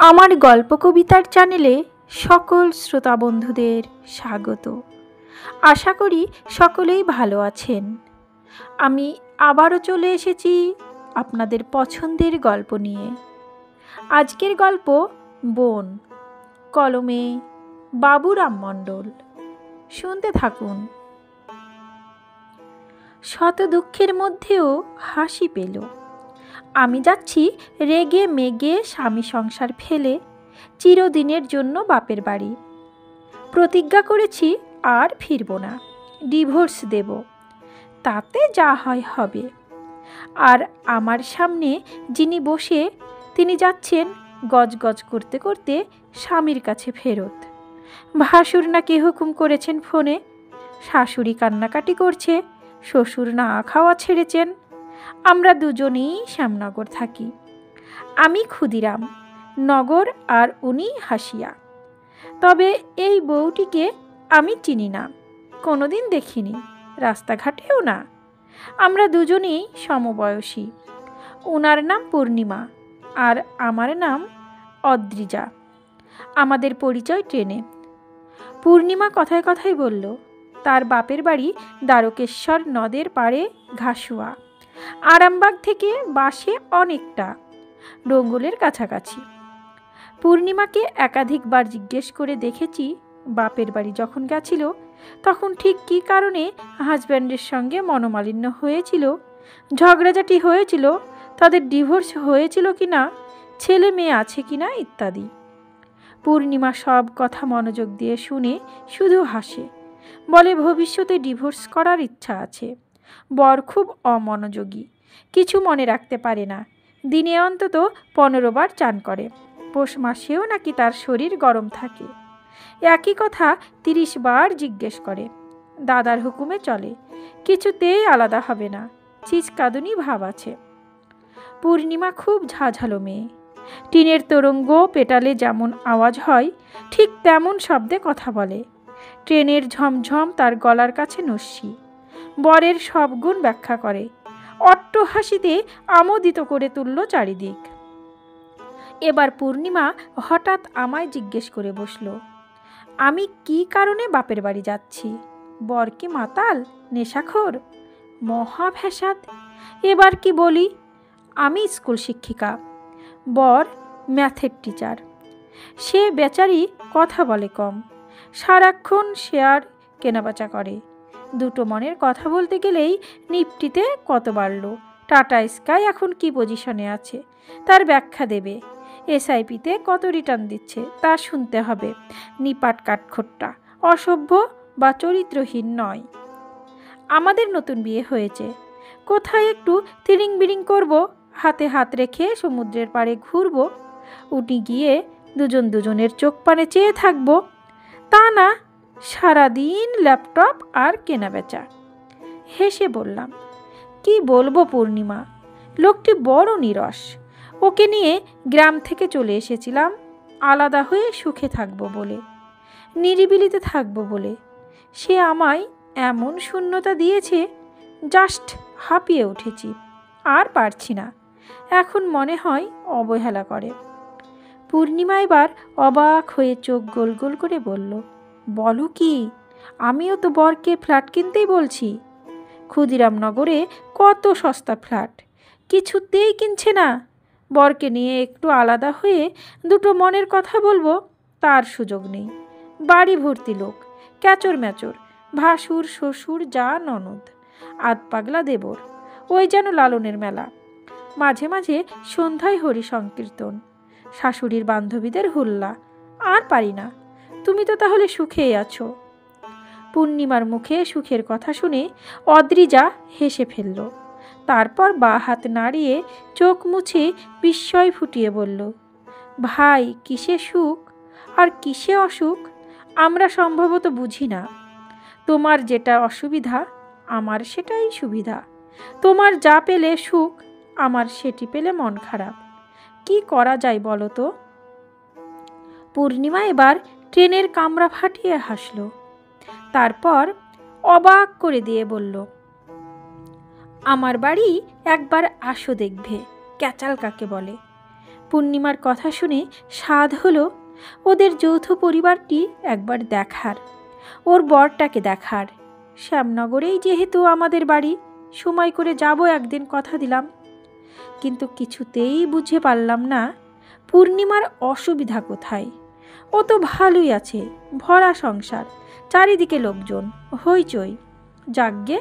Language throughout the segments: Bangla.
আমার গল্প কবিতার চ্যানেলে সকল শ্রোতা বন্ধুদের স্বাগত। আশা করি সকলেই ভালো আছেন। আমি আবারও চলে এসেছি আপনাদের পছন্দের গল্প নিয়ে। আজকের গল্প বোন, কলমে বাবুরাম মণ্ডল। শুনতে থাকুন। শত দুঃখের মধ্যেও হাসি পেল। আমি যাচ্ছি রেগে মেগে স্বামী সংসার ফেলে চিরদিনের জন্য বাপের বাড়ি। প্রতিজ্ঞা করেছি আর ফিরব না, ডিভোর্স দেব, তাতে যা হয় হবে। আর আমার সামনে যিনি বসে, তিনি যাচ্ছেন গজগজ করতে করতে স্বামীর কাছে ফেরত। ভাসুর নাকি হুকুম করেছেন ফোনে, শাশুড়ি কান্নাকাটি করছে, শ্বশুর না খাওয়া ছেড়েছেন। আমরা দুজনেই শ্যামনগর থাকি। আমি ক্ষুদিরাম নগর আর উনি হাসিয়া। তবে এই বউটিকে আমি চিনি না, কোনোদিন দেখিনি, রাস্তাঘাটেও না। আমরা দুজনেই সমবয়সী। ওনার নাম পূর্ণিমা আর আমার নাম অদ্রিজা। আমাদের পরিচয় ট্রেনে। পূর্ণিমা কথায় কথায় বলল তার বাপের বাড়ি দ্বারকেশ্বর নদের পাড়ে ঘাসুয়া, আরামবাগ থেকে বাসে অনেকটা, ডঙ্গলের কাছাকাছি। পূর্ণিমাকে একাধিকবার জিজ্ঞেস করে দেখেছি বাপের বাড়ি যখন গেছিল তখন ঠিক কী কারণে হাজব্যান্ডের সঙ্গে মনোমালিন্য হয়েছিল, ঝগড়াঝাটি হয়েছিল, তাদের ডিভোর্স হয়েছিল কিনা, ছেলে মেয়ে আছে কিনা ইত্যাদি। পূর্ণিমা সব কথা মনোযোগ দিয়ে শুনে শুধু হাসে, বলে ভবিষ্যতে ডিভোর্স করার ইচ্ছা আছে। বর খুব অমনোযোগী, কিছু মনে রাখতে পারে না, দিনে অন্তত 15 বার চান করে, পৌষ মাসেও নাকি তার শরীর গরম থাকে। একই কথা 30 বার জিজ্ঞেস করে। দাদার হুকুমে চলে, কিছুতেই আলাদা হবে না, চিচকাদুনি ভাব আছে। পূর্ণিমা খুব ঝাঝালো মেয়ে। টিনের তরঙ্গ পেটালে যেমন আওয়াজ হয় ঠিক তেমন শব্দে কথা বলে। ট্রেনের ঝমঝম তার গলার কাছে নস্যি। বরের সব গুণ ব্যাখ্যা করে, অট্ট হাসিতে আমোদিত করে তুলল চারিদিক। এবার পূর্ণিমা হঠাৎ আমায় জিজ্ঞেস করে বসল, আমি কি কারণে বাপের বাড়ি যাচ্ছি? বর কি মাতাল, নেশাখোর, মহা ভ্যাসাদ? এবার কি বলি? আমি স্কুল শিক্ষিকা, বর ম্যাথের টিচার। সে বেচারি কথা বলে কম, সারাক্ষণ শেয়ার কেনাবেচা করে। দুটো মনের কথা বলতে গেলেই নিফটিতে কত বাড়ল, টাটা স্কাই এখন কি পজিশনে আছে তার ব্যাখ্যা দেবে, এসআইপিতে কত রিটার্ন দিচ্ছে তা শুনতে হবে। নিপাট কাঠখোট্টা, অসভ্য বা চরিত্রহীন নয়। আমাদের নতুন বিয়ে হয়েছে, কোথায় একটু তিরিং বিরিং করব, হাতে হাত রেখে সমুদ্রের পাড়ে ঘুরব, উঠি গিয়ে দুজন দুজনের চোখ পানে চেয়ে থাকব, তা না, সারাদিন ল্যাপটপ আর কেনাবেচা। হেসে বললাম, কি বলবো পূর্ণিমা, লোকটি বড় নিরস। ওকে নিয়ে গ্রাম থেকে চলে এসেছিলাম আলাদা হয়ে সুখে থাকবো বলে, নিরিবিলিতে থাকবো বলে। সে আমায় এমন শূন্যতা দিয়েছে, জাস্ট হাঁপিয়ে উঠেছি, আর পারছি না। এখন মনে হয় অবহেলা করে। পূর্ণিমা এবার অবাক হয়ে চোখ গোল গোল করে বলল, বলো কি? আমিও তো বরকে ফ্ল্যাট কিনতেই বলছি। ক্ষুদিরামনগরে কত সস্তা ফ্ল্যাট, কিছুতেই কিনছে না। বরকে নিয়ে একটু আলাদা হয়ে দুটো মনের কথা বলবো, তার সুযোগ নেই। বাড়ি ভর্তি লোক, ক্যাচর ম্যাচর, ভাসুর শ্বশুর যা ননদ, আধ পাগলা দেবর, ওই যেন লালনের মেলা। মাঝে মাঝে সন্ধ্যায় হরি সংকীর্তন, শাশুড়ির বান্ধবীদের হুল্লা। আর পারি না। তুমি তো তাহলে সুখেই আছো? পূর্ণিমার মুখে সুখের কথা শুনে অদ্রিজা হেসে ফেলল। তারপর বা হাত নাড়িয়ে চোখ মুছে বিস্ময় ফুটিয়ে বলল, ভাই, কিসে সুখ আর কিসে অসুখ আমরা সম্ভবত বুঝি না। তোমার যেটা অসুবিধা আমার সেটাই সুবিধা। তোমার যা পেলে সুখ, আমার সেটি পেলে মন খারাপ। কি করা যায় বলো তো? পূর্ণিমা এবার ট্রেনের কামরা ফাটিয়ে হাসল। তারপর অবাক করে দিয়ে বলল, আমার বাড়ি একবার আসো দেখবে, ক্যাচাল কাকে বলে। পূর্ণিমার কথা শুনে স্বাদ হলো ওদের যৌথ পরিবারটি একবার দেখার, ওর বরটাকে দেখার। শ্যামনগরেই যেহেতু আমাদের বাড়ি, সময় করে যাব একদিন, কথা দিলাম। কিন্তু কিছুতেই বুঝে পারলাম না পূর্ণিমার অসুবিধা কোথায়। ও তো ভালোই আছে, ভরা সংসার, চারিদিকে লোকজন, হইচই। যাগ্গে,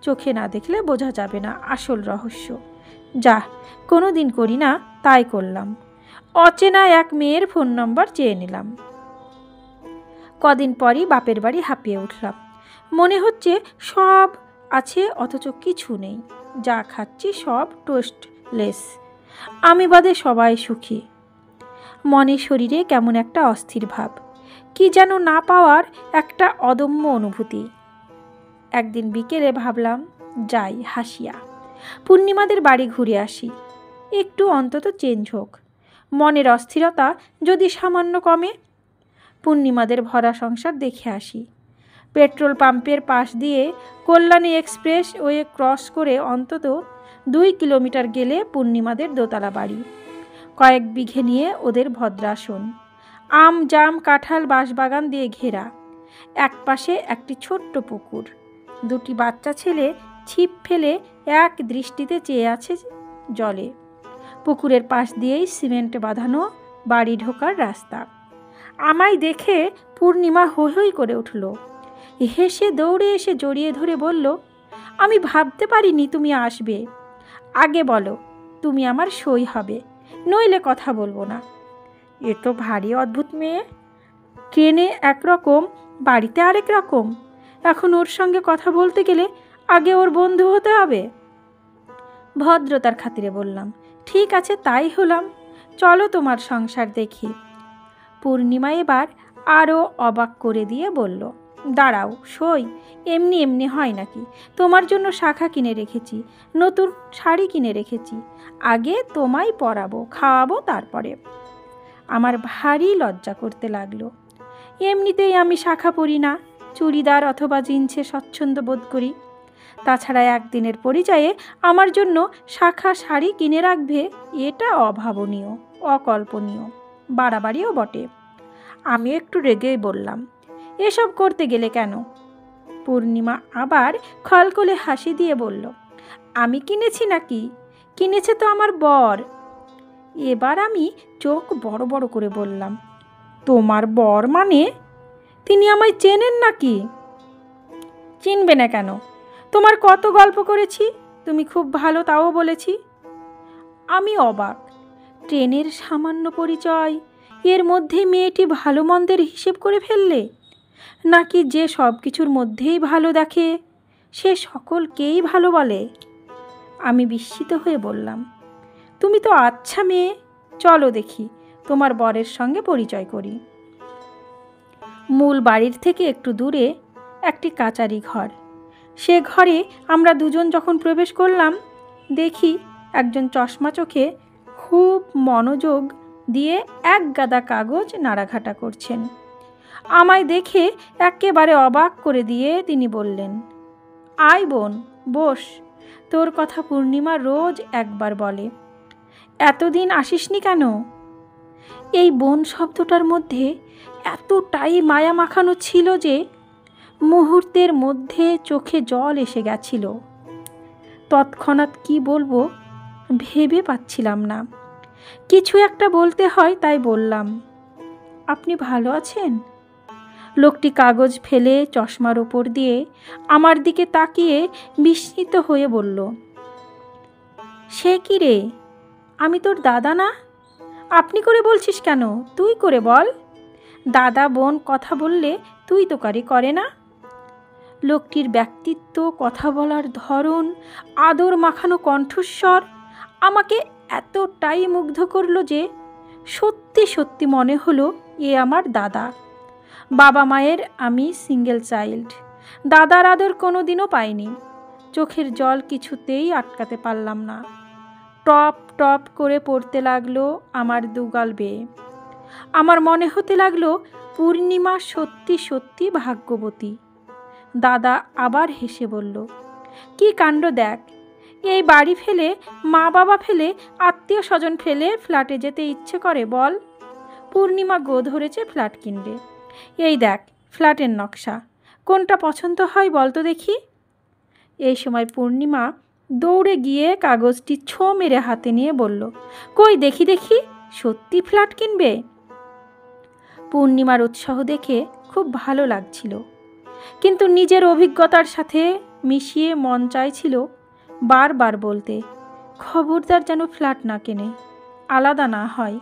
চোখে না দেখলে বোঝা যাবে না আসল রহস্য। যা কোনো দিন করি না, তাই করলাম। অচেনা এক মেয়ের ফোন নম্বর চেয়ে নিলাম। কদিন পরই বাপের বাড়ি হাঁপিয়ে উঠলাম। মনে হচ্ছে সব আছে অথচ কিছু নেই। যা খাচ্ছি সব টোস্টলেস। আমি বাদে সবাই সুখী। মনে শরীরে কেমন একটা অস্থির ভাব, কি যেন না পাওয়ার একটা অদম্য অনুভূতি। একদিন বিকেলে ভাবলাম যাই হাসিয়া, পূর্ণিমাদের বাড়ি ঘুরে আসি, একটু অন্তত চেঞ্জ হোক, মনের অস্থিরতা যদি সামান্য কমে। পূর্ণিমাদের ভরা সংসার দেখে আসি। পেট্রোল পাম্পের পাশ দিয়ে কল্যাণী এক্সপ্রেস ওয়ে ক্রস করে অন্তত 2 কিলোমিটার গেলে পূর্ণিমাদের দোতলা বাড়ি। কয়েক বিঘে নিয়ে ওদের ভদ্রাসন, আম জাম কাঁঠাল বাঁশবাগান দিয়ে ঘেরা। এক পাশে একটি ছোট্ট পুকুর, 2টি বাচ্চা ছেলে ছিপ ফেলে এক দৃষ্টিতে চেয়ে আছে জলে। পুকুরের পাশ দিয়েই সিমেন্ট বাঁধানো বাড়ি ঢোকার রাস্তা। আমায় দেখে পূর্ণিমা হৈ হৈ করে উঠল। হেসে দৌড়ে এসে জড়িয়ে ধরে বলল, আমি ভাবতে পারিনি তুমি আসবে। আগে বলো তুমি আমার সই হবে, নইলে কথা বলবো না। এ তো ভারী অদ্ভুত মেয়ে, ট্রেনে একরকম, বাড়িতে আরেক রকম। এখন ওর সঙ্গে কথা বলতে গেলে আগে ওর বন্ধু হতে হবে। ভদ্রতার খাতিরে বললাম, ঠিক আছে তাই হলাম, চলো তোমার সংসার দেখি। পূর্ণিমা এবার আরও অবাক করে দিয়ে বলল, দাঁড়াও সই, এমনি এমনি হয় নাকি? তোমার জন্য শাখা কিনে রেখেছি, নতুন শাড়ি কিনে রেখেছি, আগে তোমায় পরাবো খাওয়াবো তারপরে। আমার ভারী লজ্জা করতে লাগলো। এমনিতেই আমি শাখা পরি না, চুড়িদার অথবা জিন্সে স্বচ্ছন্দ বোধ করি। তাছাড়া একদিনের পরিচয়ে আমার জন্য শাখা শাড়ি কিনে রাখবে, এটা অভাবনীয়, অকল্পনীয়, বাড়াবাড়িও বটে। আমি একটু রেগেই বললাম, এসব করতে গেলে কেন? পূর্ণিমা আবার খলখলে হাসি দিয়ে বলল, আমি কিনেছি নাকি? কিনেছে তো আমার বর। এবার আমি চোখ বড় বড় করে বললাম, তোমার বর মানে? তিনি আমায় চেনেন নাকি? চিনবে না কেন? তোমার কত গল্প করেছি, তুমি খুব ভালো তাও বলেছি। আমি অবাক, ট্রেনের সামান্য পরিচয়, এর মধ্যেই মেয়েটি ভালো মন্দের হিসেব করে ফেললে? নাকি যে সব কিছুর মধ্যেই ভালো দেখে সে সকলকেই ভালো বলে? আমি বিস্মিত হয়ে বললাম, তুমি তো আচ্ছা মেয়ে, চলো দেখি তোমার বরের সঙ্গে পরিচয় করি। মূল বাড়ির থেকে একটু দূরে একটি কাচারি ঘর। সে ঘরে আমরা দুজন যখন প্রবেশ করলাম, দেখি একজন চশমা চোখে খুব মনোযোগ দিয়ে এক গাদা কাগজ নাড়াঘাটা করছেন। আমায় দেখে একেবারে অবাক করে দিয়ে তিনি বললেন, আয় বোন, বস, তোর কথা পূর্ণিমা রোজ একবার বলে, এতদিন আসিসনি কেন? এই বোন শব্দটার মধ্যে এতটাই মায়া মাখানো ছিল যে মুহূর্তের মধ্যে চোখে জল এসে গেছিল। তৎক্ষণাৎ কি বলবো ভেবে পাচ্ছিলাম না। কিছু একটা বলতে হয় তাই বললাম, আপনি ভালো আছেন? লোকটি কাগজ ফেলে চশমার ওপর দিয়ে আমার দিকে তাকিয়ে বিস্মিত হয়ে বলল, সে কি রে, আমি তোর দাদা না? আপনি করে বলছিস কেন? তুই করে বল। দাদা বোন কথা বললে তুই তোকারি করে না? লোকটির ব্যক্তিত্ব, কথা বলার ধরন, আদর মাখানো কণ্ঠস্বর আমাকে এতটাই মুগ্ধ করলো যে সত্যি সত্যি মনে হলো এ আমার দাদা। বাবা মায়ের আমি সিঙ্গেল চাইল্ড, দাদার আদর কোনো দিনও পাইনি। চোখের জল কিছুতেই আটকাতে পারলাম না। টপ টপ করে পড়তে লাগলো আমার দুগাল বেয়ে। আমার মনে হতে লাগলো পূর্ণিমা সত্যি সত্যি ভাগ্যবতী। দাদা আবার হেসে বলল, কি কাণ্ড দেখ, এই বাড়ি ফেলে, মা বাবা ফেলে, আত্মীয় স্বজন ফেলে ফ্ল্যাটে যেতে ইচ্ছে করে বল? পূর্ণিমা গো ধরেছে ফ্ল্যাট কিনবে। এই দেখ ফ্ল্যাটের নকশা, কোনটা পছন্দ হয় বল তো দেখি। এই সময় পূর্ণিমা দৌড়ে গিয়ে কাগজটি ছো মেরে হাতে নিয়ে বলল, কই দেখি দেখি, সত্যি ফ্ল্যাট কিনবে? পূর্ণিমার উৎসাহ দেখে খুব ভালো লাগছিল, কিন্তু নিজের অভিজ্ঞতার সাথে মিশিয়ে মন চাইছিল বারবার বলতে, খবরদার যেন ফ্ল্যাট না কেনে, আলাদা না হয়।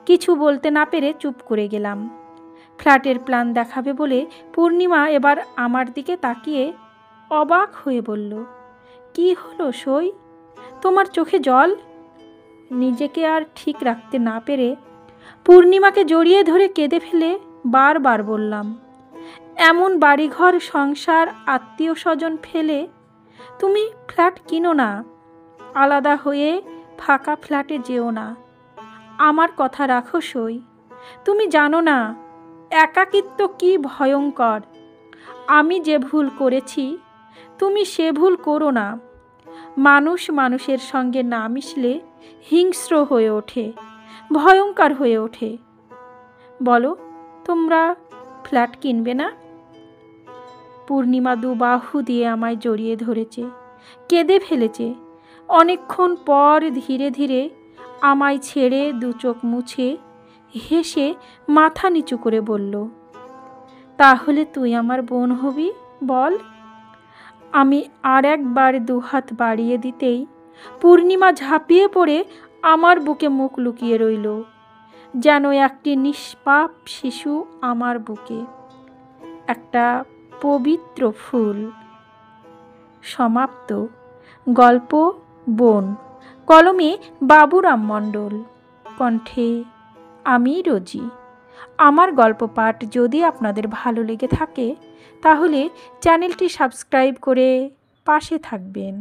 কিছু বলতে না পেরে চুপ করে গেলাম। ফ্ল্যাটের প্ল্যান দেখাবে বলে পূর্ণিমা এবার আমার দিকে তাকিয়ে অবাক হয়ে বলল, কি হলো সই, তোমার চোখে জল? নিজেকে আর ঠিক রাখতে না পেরে পূর্ণিমাকে জড়িয়ে ধরে কেঁদে ফেলে বারবার বললাম, এমন বাড়িঘর সংসার আত্মীয় স্বজন ফেলে তুমি ফ্ল্যাট কিনো না, আলাদা হয়ে ফাঁকা ফ্ল্যাটে যেও না। আমার কথা রাখো সই, তুমি জানো না একাকিত্ব কি ভয়ঙ্কর। আমি যে ভুল করেছি তুমি সে ভুল করো না। মানুষ মানুষের সঙ্গে না মিশলে হিংস্র হয়ে ওঠে, ভয়ঙ্কর হয়ে ওঠে। বলো তোমরা ফ্ল্যাট কিনবে না? পূর্ণিমা দুবাহু দিয়ে আমায় জড়িয়ে ধরেছে, কেঁদে ফেলেছে। অনেকক্ষণ পর ধীরে ধীরে আমায় ছেড়ে দু চোখ মুছে হেসে মাথা নিচু করে বলল, তাহলে তুই আমার বোন হবি বল? আমি আর একবার দুহাত বাড়িয়ে দিতেই পূর্ণিমা ঝাঁপিয়ে পড়ে আমার বুকে মুখ লুকিয়ে রইল, যেন একটি নিষ্পাপ শিশু আমার বুকে, একটা পবিত্র ফুল। সমাপ্ত। গল্প বোন, কলমে বাবুরাম মণ্ডল, কণ্ঠে আমি রোজি। আমার গল্প পাঠ যদি আপনাদের ভালো লেগে থাকে তাহলে চ্যানেলটি সাবস্ক্রাইব করে পাশে থাকবেন।